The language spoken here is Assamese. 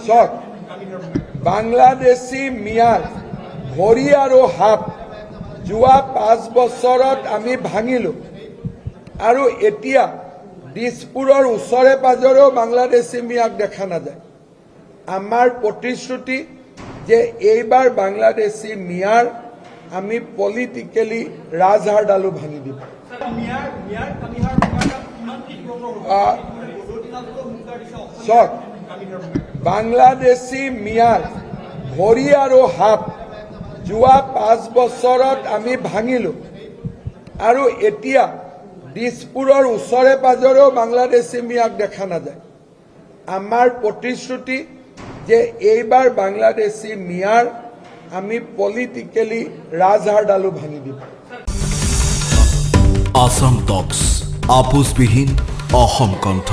চাওক, বাংলাদেশী মিয়াৰ ভৰি আৰু হাত যোৱা 5 বছৰত আমি ভাঙিলোঁ আৰু এতিয়া দিছপুৰৰ ওচৰে পাজৰেও বাংলাদেশী মিয়াক দেখা নাযায়। আমাৰ প্ৰতিশ্ৰুতি যে এইবাৰ বাংলাদেশী মিয়াৰ আমি পলিটিকেলি ৰাজহাড়ডালো ভাঙি দিম। চাওক, বাংলাদেশী মিয়াৰ ভৰি আৰু হাত যোৱা 5 বছৰত আমি ভাঙিলোঁ আৰু এতিয়া দিছপুৰৰ ওচৰে পাজৰেও বাংলাদেশী মিয়াক দেখা নাযায়। আমাৰ প্ৰতিশ্ৰুতি যে এইবাৰ বাংলাদেশী মিয়াৰ আমি পলিটিকেলি ৰাজহাড়ডালো ভাঙি দিম। আসাম টক্স আপোচবিহীন অসম কণ্ঠ।